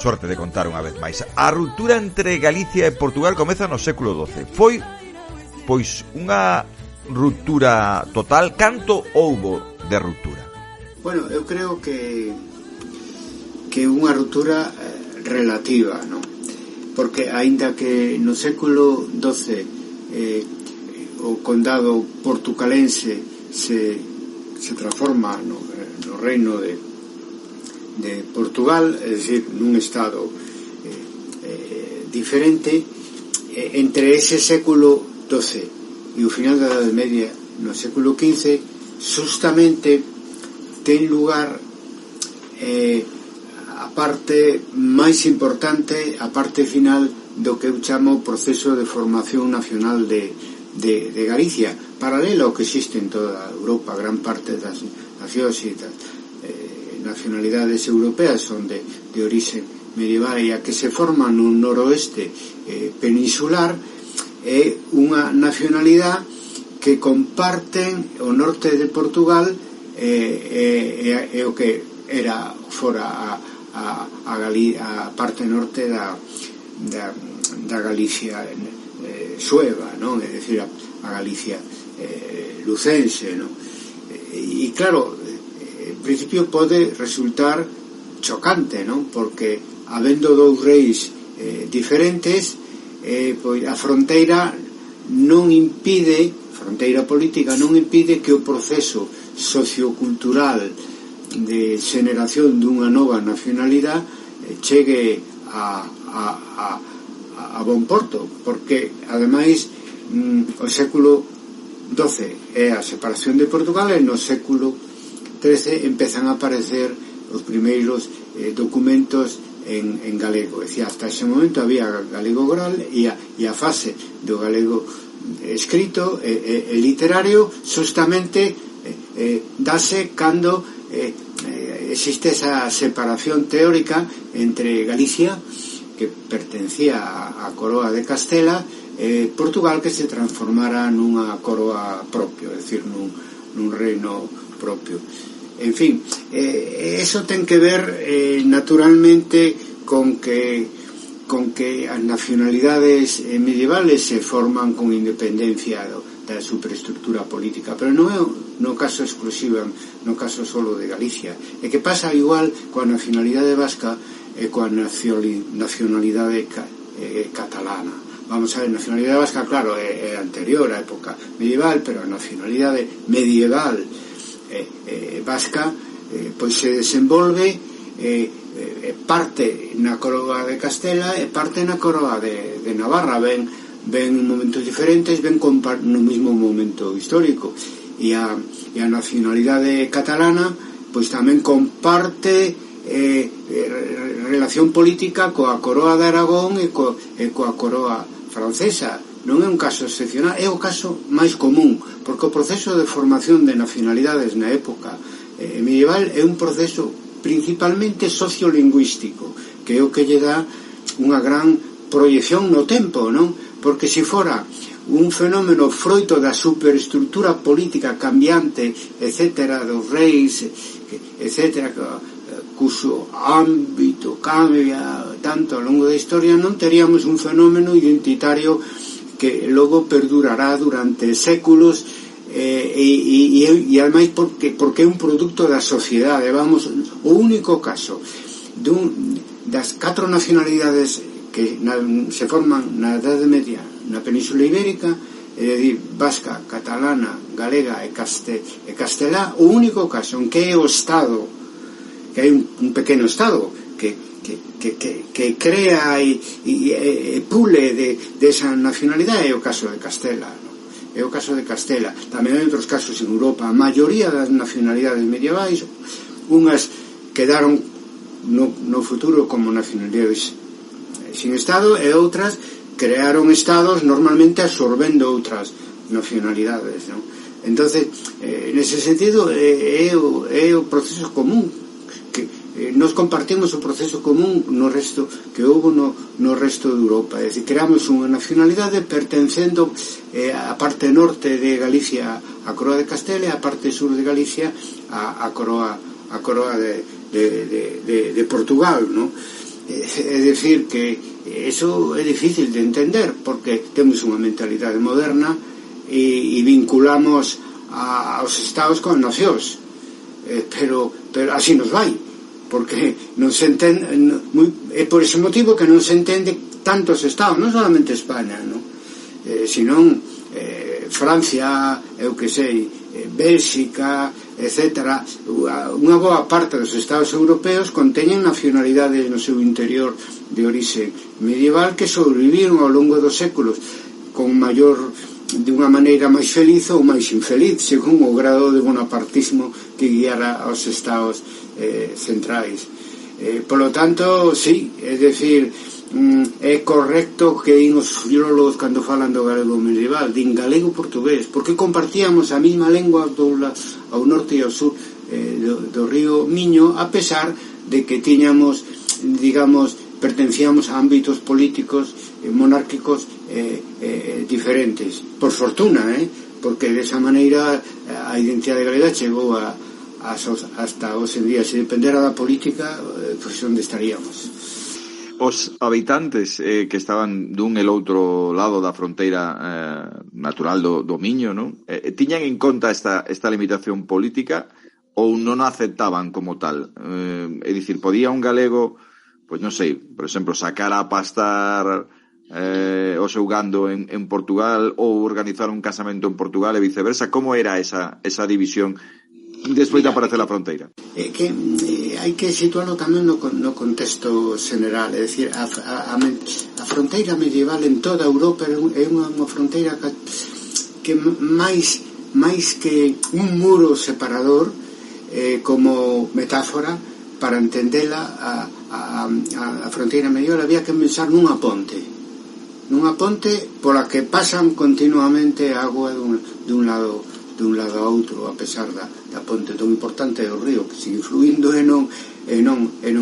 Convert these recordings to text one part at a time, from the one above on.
Sorte de contar unha vez máis. A ruptura entre Galicia e Portugal comeza no século XII. Foi, pois, unha ruptura total. Canto houbo de ruptura? Bueno, eu creo que unha ruptura relativa, non? Porque aínda que no século XII o condado portucalense se transforma no reino de Portugal, é dicir, nun estado diferente, entre ese século XII e o final da Idade Media no século XV, justamente ten lugar a parte máis importante, a parte final do que eu chamo o proceso de formación nacional de Galicia, paralelo ao que existe en toda Europa. Gran parte das nacións e das nacionalidades europeas son de orixe medieval, e a que se forma no noroeste peninsular é unha nacionalidade que comparten o norte de Portugal e o que era fora a parte norte da Galicia sueva, non? É dicir, a Galicia lucense, non? E claro, en principio pode resultar chocante, non? Porque habendo dous reis diferentes, pois a fronteira non impide, fronteira política non impide que o proceso sociocultural de xeneración dunha nova nacionalidade chegue a bon porto, porque ademais o século XII é a separación de Portugal, e no século XIII empezan a aparecer os primeiros documentos en galego. É dicir, hasta ese momento había galego oral, e a fase do galego escrito e literario justamente dase cando existe esa separación teórica entre Galicia, que pertencía á coroa de Castela, e Portugal, que se transformara nunha coroa propio, é dicir, nun reino propio. En fin, eso ten que ver naturalmente con que as nacionalidades medievales se forman con independencia da superestructura política, pero non é no caso exclusivo, no caso solo de Galicia. É que pasa igual coa nacionalidade vasca e coa nacionalidade catalana. Vamos a ver, a nacionalidade vasca, claro, é anterior á época medieval, pero a nacionalidade medieval vasca pois se desenvolve parte na coroa de Castela e parte na coroa de Navarra. Ven en momentos diferentes, ven no mesmo momento histórico, e a nacionalidade catalana pois tamén comparte relación política coa coroa de Aragón e coa coroa francesa. Non é un caso excepcional, é o caso máis común, porque o proceso de formación de nacionalidades na época medieval é un proceso principalmente sociolingüístico, que é o que lle dá unha gran proyección no tempo, non? Porque se fora un fenómeno froito da superestructura política cambiante, etcétera, dos reis, etcétera, cuso ámbito cambia tanto ao longo da historia, non teríamos un fenómeno identitario que logo perdurará durante séculos, e ademais porque é un produto da sociedade. Vamos, o único caso das 4 nacionalidades que se forman na Idade Media na Península Ibérica, é dicir, vasca, catalana, galega e castelá, o único caso en que é o Estado, que hai un pequeno Estado que crea e pule desa nacionalidade, é o caso de Castela, non? É o caso de Castela. Tamén hai outros casos en Europa. A maioría das nacionalidades medievais, unhas quedaron no futuro como nacionalidades sin Estado, e outras crearon Estados normalmente absorbendo outras nacionalidades, non? Entonces, nese sentido é o proceso común que nos compartimos, o proceso común no resto que houve no resto de Europa. É dicir, creamos unha nacionalidade pertencendo a parte norte de Galicia a coroa de Castela e a parte sur de Galicia a coroa de Portugal, ¿no? É dicir que eso é difícil de entender, porque temos unha mentalidade moderna e vinculamos aos estados con nacións, pero así nos vai, porque non se entende, é por ese motivo que non se entende tantos estados, non solamente España, non? Senón Francia, eu que sei, Bélxica, etc. Unha boa parte dos estados europeos conteñen nacionalidades no seu interior de orixe medieval que sobreviviron ao longo dos séculos con maior, de unha maneira máis feliz ou máis infeliz, según o grado de bonapartismo que guiara aos estados centrais. Polo tanto, sí, é dicir, é correcto que din os filólogos cando falan do galego medieval, din galego-portugués, porque compartíamos a mesma lengua ao norte e ao sur do río Miño, a pesar de que tiñamos, digamos, pertencíamos a ámbitos políticos monárquicos diferentes, por fortuna, porque desa maneira a identidade galega chegou hasta hoxe en día. Se dependera da política, pois onde estaríamos? Os habitantes que estaban dun e outro lado da fronteira natural do Miño, non? Tiñan en conta esta limitación política ou non a aceptaban como tal? É dicir, podía un galego, pois non sei, por exemplo, sacar a pastar o seu gando en Portugal ou organizar un casamento en Portugal e viceversa? Como era esa división despois de aparecer a fronteira? Que hai que situarlo tamén no contexto general, é dicir, a fronteira medieval en toda Europa é unha fronteira que máis que un muro separador, como metáfora para entendela, a fronteira medieval había que pensar nunha ponte pola que pasan continuamente a agua dun lado a outro, a pesar da ponte tão importante do río, que sigue fluindo e non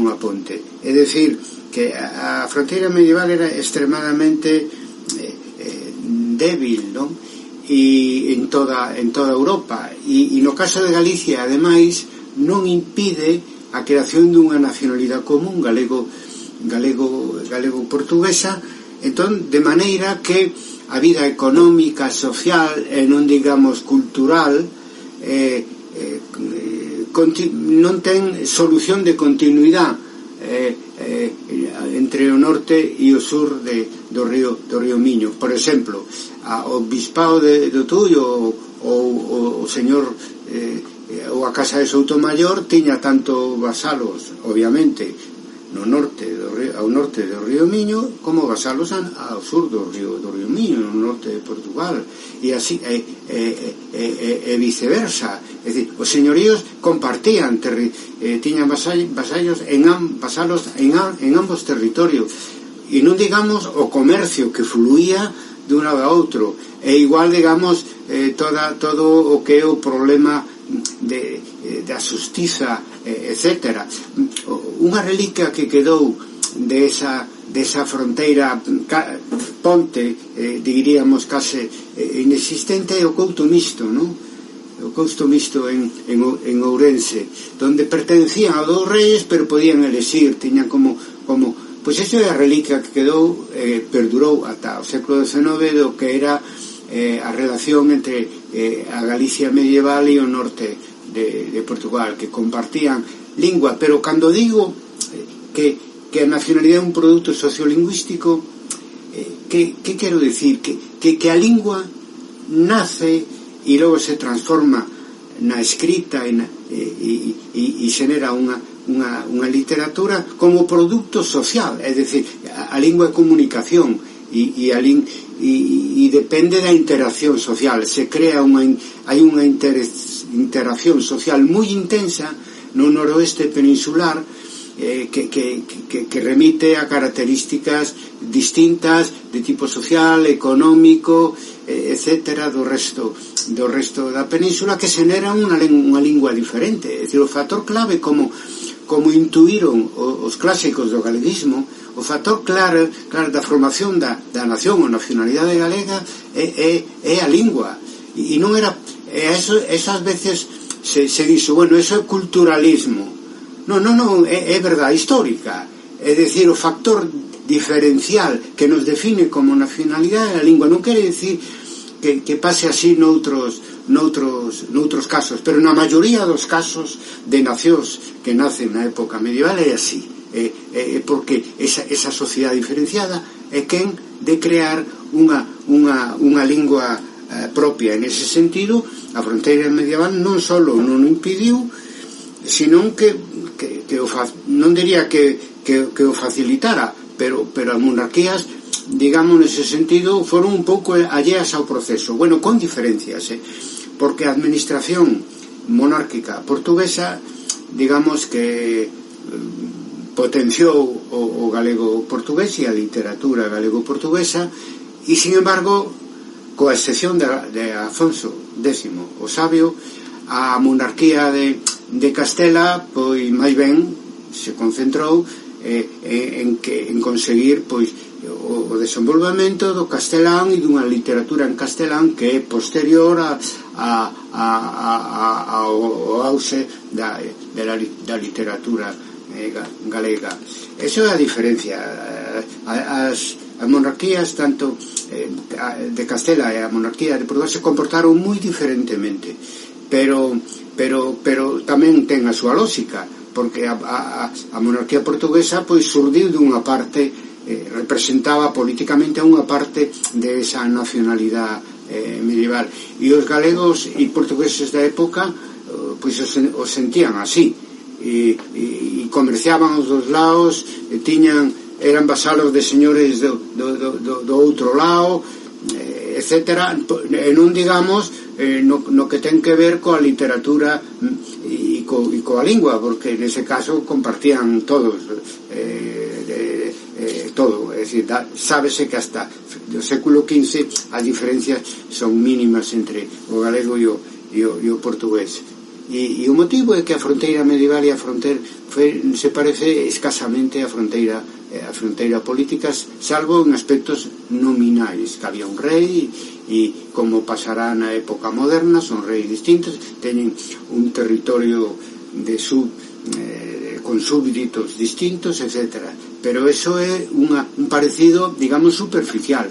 a ponte. É dicir, que a fronteira medieval era extremadamente débil, non? E en toda Europa, e no caso de Galicia, ademais, non impide a creación dunha nacionalidade común galego-portuguesa, entón, de maneira que a vida económica, social e non digamos cultural non ten solución de continuidade entre o norte e o sur do río Miño. Por exemplo, o bispado do Tullo ou o señor ou a casa de Soutomayor tiña tanto vasalos, obviamente, ao norte do río Miño, como vasalos ao sur do río Miño, no norte de Portugal, e así e viceversa. É dicir, os señoríos compartían, tiñan vasallos en ambos territorios, e non digamos o comercio que fluía de un lado a outro, e igual digamos todo o que é o problema da xustiza, etc. Unha reliquia que quedou desa fronteira ponte, diríamos case inexistente, é o couto mixto, non? O couto mixto en Ourense, donde pertencían a dos reis, pero podían elexir, tiñan como pois esa é a reliquia que quedou, perdurou ata o século XIX, do que era a relación entre a Galicia medieval e o norte de Portugal, que compartían lingua. Pero cando digo que a nacionalidade é un produto sociolingüístico, que quero dicir? Que a lingua nace e logo se transforma na escrita e xenera unha literatura como produto social, é dicir, a lingua é comunicación e depende da interacción social. Se crea hai unha interacción social moi intensa no noroeste peninsular, que remite a características distintas de tipo social, económico, etcétera, do resto da península, que xenera unha lingua diferente. É dicir, o factor clave, como intuíron os clásicos do galeguismo, o factor claro da formación da nación ou nacionalidade galega é a lingua. E non era eso ás veces se dixo, bueno, eso é culturalismo. Non, é verdade histórica. é dicir, o factor diferencial que nos define como nacionalidade é a lingua. Non quere dicir que pase así noutros casos, pero na maioría dos casos de nacións que nacen na época medieval é así, porque esa sociedade diferenciada é quen de crear unha lingua propia. En ese sentido, a fronteira medieval non só non o impediu, senón que non diría que o facilitara, pero as monarquías, digamos, nese sentido, foron un pouco alleas ao proceso. Bueno, con diferencias, porque a administración monárquica portuguesa, digamos que potenciou o galego portugués e a literatura galego-portuguesa, e, sin embargo, coa excepción de Afonso X, o Sabio, a monarquía de Castela, pois, máis ben, se concentrou en conseguir, pois, o desenvolvemento do castelán e dunha literatura en castelán que é posterior ao auxe da literatura galega. Eso é a diferencia. As monarquías, tanto de Castela e a monarquía de Portugal, se comportaron moi diferentemente, pero tamén ten a súa lógica, porque a monarquía portuguesa, pois, surdiu dunha parte, representaba políticamente a unha parte de esa nacionalidade medieval, e os galegos e portugueses da época, pois, os sentían así, e comerciaban os dos lados, eran vasalos de señores do outro lado, etcétera, e non digamos no que ten que ver coa literatura e coa lingua, porque nese caso compartían todos todo, é dicir, sábese que hasta o século XV as diferencias son mínimas entre o galego e o portugués, e o motivo é que a fronteira medieval e a fronteira se parece escasamente a fronteira política, salvo en aspectos nominais, que había un rei, e como pasará na época moderna, son reis distintos, teñen un territorio con súbditos distintos, etcétera. Pero eso é un parecido, digamos, superficial,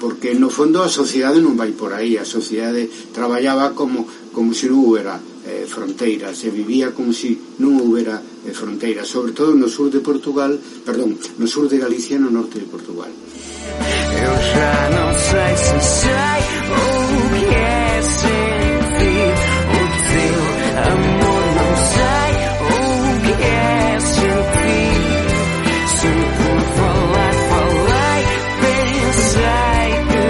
porque no fondo a sociedade non vai por aí. A sociedade traballaba como se non houbera fronteiras, se vivía como se non houbera fronteiras, sobre todo no sur de Portugal, no sur de Galicia e no norte de Portugal. Eu já não sei se sei o que é sentir o teu amor, não sei o que é sentir. Se por falar, falei, pensei que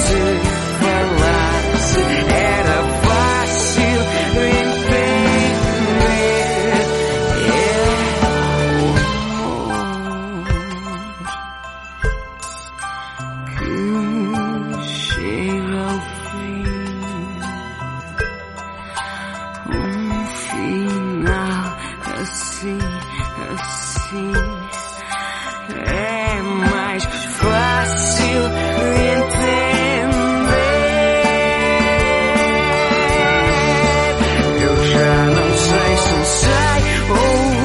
se falasse era fácil entender. Chega ao fim, final assim é mais fácil entender. Eu já não sei se sei o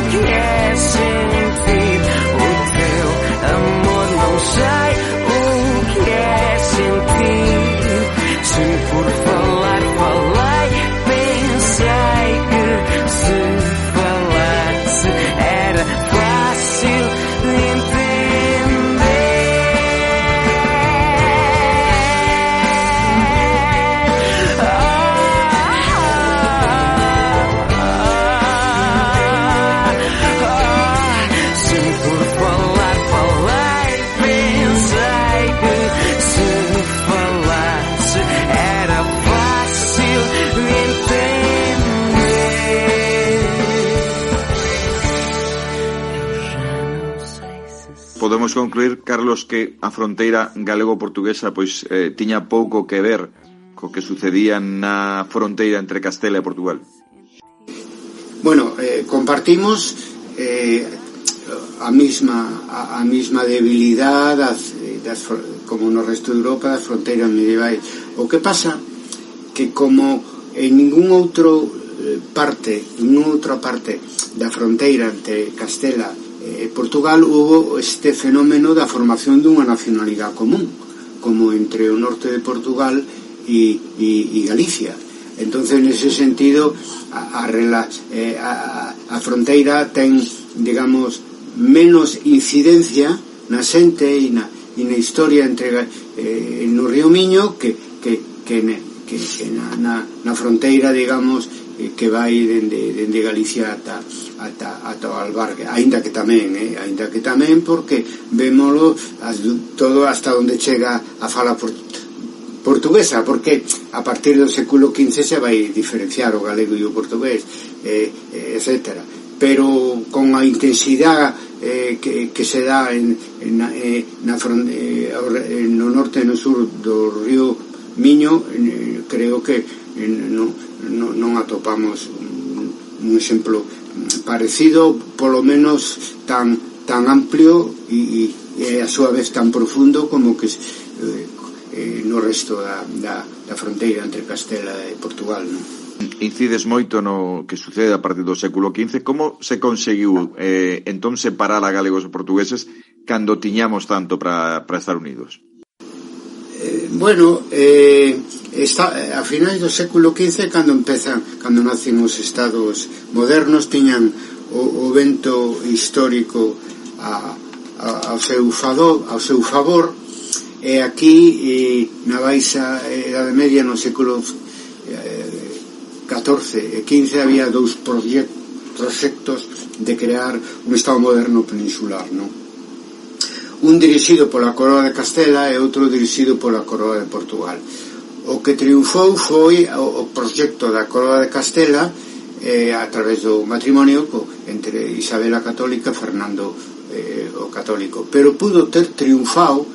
que é sentir o teu amor, não sei o que é sentir. Se por falar, falei, pensei que se falasse era fácil entender. Se por falar, falei, pensei que se falasse era fácil entender. Eu já não sei se Podemos concluir, Carlos, que a fronteira galego-portuguesa pois tiña pouco que ver co que sucedía na fronteira entre Castela e Portugal. Bueno, compartimos a mesma debilidade como no resto de Europa, das fronteiras medievais. O que pasa que como en ninguna outra parte da fronteira entre Castela Portugal hubo este fenómeno da formación dunha nacionalidade común, como entre o norte de Portugal e Galicia. Entonces, nese sentido, a fronteira ten, digamos, menos incidencia na xente e na historia entre no Río Miño que na fronteira, digamos, que vai dende Galicia ata o Albargue, aínda que tamén porque vémolo todo hasta onde chega a fala portuguesa, porque a partir do século XV se vai diferenciar o galego e o portugués, etcétera, pero con a intensidade que se dá no norte e no sur do río Miño, creo que non atopamos un exemplo parecido, polo menos tan amplio e a súa vez tan profundo como que no resto da fronteira entre Castela e Portugal, non? Incides moito no que sucede a partir do século XV. Como se conseguiu entón separar a galegos e portugueses cando tiñamos tanto para estar unidos? Bueno, a finais do século XV, cando nacen os estados modernos, tiñan o vento histórico ao seu favor, e aquí na baixa Edade Media, no século XIV e XV, había dous proxectos de crear un estado moderno peninsular, non? Un dirixido pola Coroa de Castela e outro dirixido pola Coroa de Portugal. O que triunfou foi o proxecto da Coroa de Castela a través do matrimonio entre Isabel a Católica e Fernando o Católico, pero pudo ter triunfado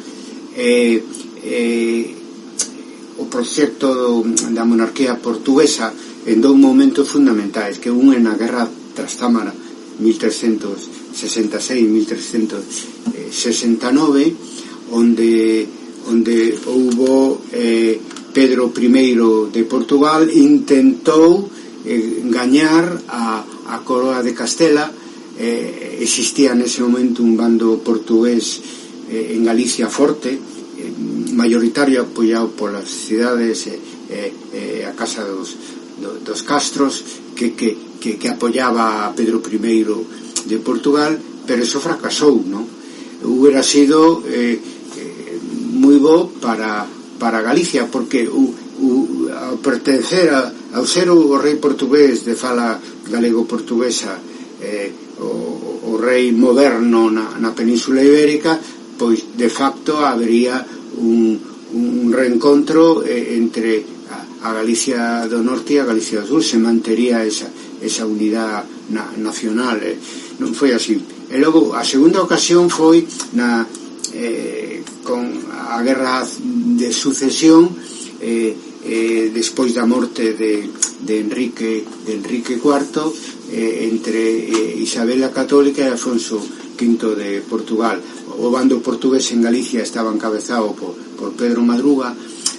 o proxecto da monarquía portuguesa en dous momentos fundamentais, que un é na Guerra Trastámara 1366-1369, onde houbo Pedro I de Portugal intentou gañar a Coroa de Castela. Existía nese momento un bando portugués en Galicia forte, mayoritario, apoiado polas cidades e a Casa dos Castros, que apoiaba a Pedro I de Portugal, pero eso fracasou, non? Hubiera sido moi bo para Galicia, porque ao pertencer ao ser o rei portugués de fala galego-portuguesa, o rei moderno na Península Ibérica, pois de facto habería un reencontro entre a Galicia do Norte e a Galicia do Sur, se mantería esa unidade nacional. Non foi así. E logo a segunda ocasión foi con a Guerra de Sucesión, despois da morte de Enrique IV, entre Isabel a Católica e Afonso V de Portugal. O bando portugués en Galicia estaba encabezado por Pedro Madruga.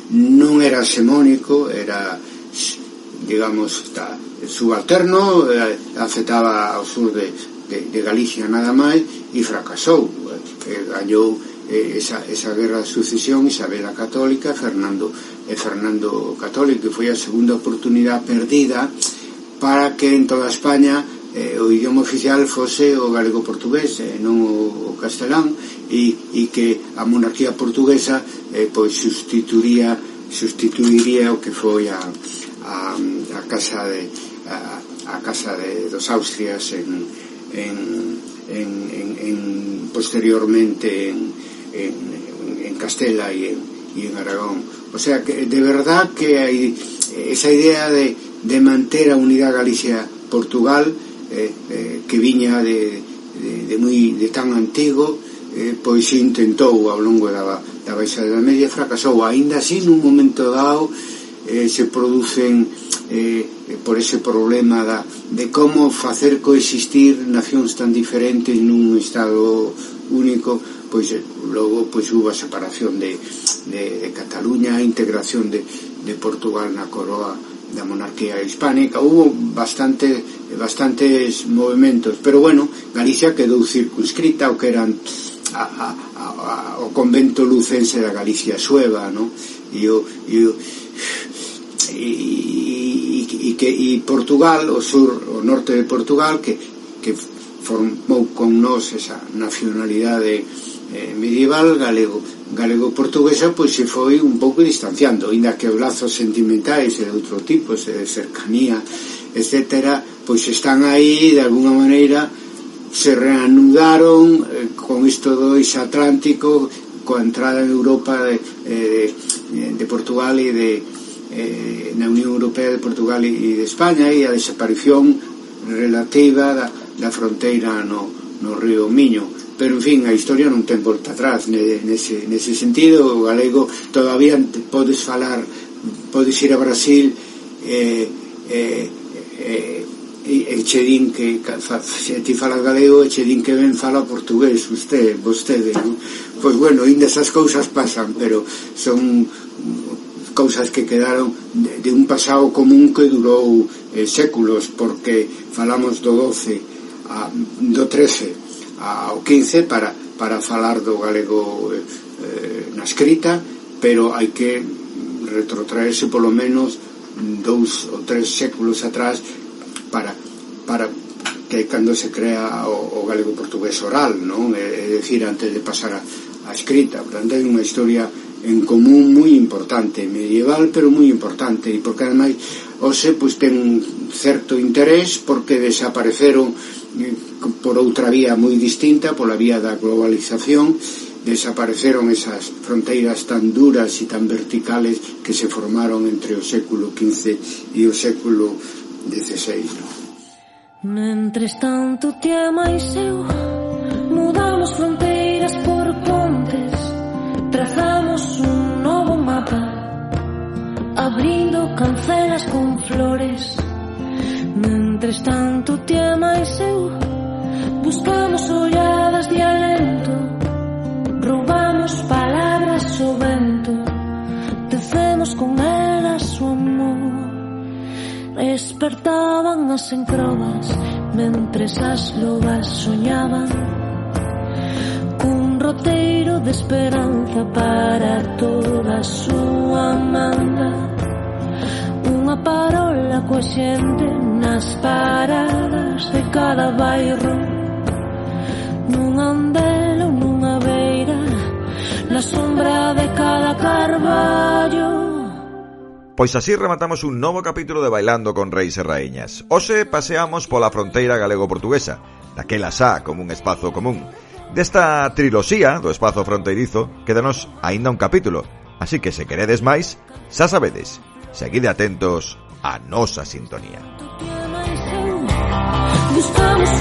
Non era xemónico, era, digamos, subalterno, afectaba ao sur de Galicia nada máis, e fracasou. Gañou esa guerra de sucesión Isabel a Católica e Fernando Católico, que foi a segunda oportunidade perdida para que en toda España o idioma oficial fose o galego-portugués, non o castelán, e que a monarquía portuguesa pois sustituiría o que foi a casa dos Austrias posteriormente en Castela e en Aragón. O sea, que de verdad que hai esa idea de manter a unidade Galicia-Portugal, que viña de tan antigo, pois se intentou ao longo da Baixa Edade Media, fracasou. Aínda así, nun momento dado, se producen por ese problema de como facer coexistir nacións tan diferentes nun estado único, pois logo hubo a separación de Cataluña, a integración de Portugal na coroa da monarquía hispánica. Hubo bastante bastantes movimentos, pero bueno, Galicia quedou circunscrita ao que eran o convento lucense da Galicia Sueva, ¿no? E Portugal, o sur, o norte de Portugal, que formou con nós esa nacionalidade medieval galego-portuguesa, pois se foi un pouco distanciando, ainda que os lazos sentimentais e de outro tipo, de cercanía, etcétera, pois están aí, de alguna maneira se reanudaron con isto do eixo atlántico, coa entrada en Europa de Portugal e na Unión Europea de Portugal e de España, e a desaparición relativa da fronteira no río Miño. Pero, en fin, a historia non ten volta atrás nese sentido. O galego todavía podes ir a Brasil e che din que se ti falas galego e che din que ben fala portugués vostede, non? Pois bueno, ainda esas cousas pasan, pero son cousas que quedaron de un pasado común que durou séculos, porque falamos do 13 ao 15 para falar do galego na escrita, pero hai que retrotraerse polo menos 2 ou 3 séculos atrás para que cando se crea o galego portugués oral, non? É dicir, antes de pasar a escrita. Portanto, hai unha historia en común moi importante, medieval, pero moi importante, e porque ademais hoxe pois ten un certo interés porque desapareceron por outra vía moi distinta, pola vía da globalización, desapareceron esas fronteiras tan duras e tan verticales que se formaron entre o século XV e o século XVI, ¿no? Mentres tanto ti e máis eu mudamos fronteiras por pontes, trazamos un novo mapa, abrindo cancelas con flores. Mentres tanto ti e máis eu buscamos olladas de alento, roubamos palabras ao vento, tecemos con elas o amor. Despertaban as encrobas mentres as lobas soñaban cun roteiro de esperanza para toda a súa manda, unha parola coa xente nas paradas de cada bairro, nun andel ou nunha beira, na sombra de cada carballo. Pois así rematamos un novo capítulo de Bailando con Reis e Raíñas. Hoxe paseamos pola fronteira galego-portuguesa, daquela xa como un espazo común. Desta triloxía do espazo fronteirizo quedanos aínda un capítulo, así que se queredes máis, xa sabedes, seguide atentos á nosa sintonía. Buscamos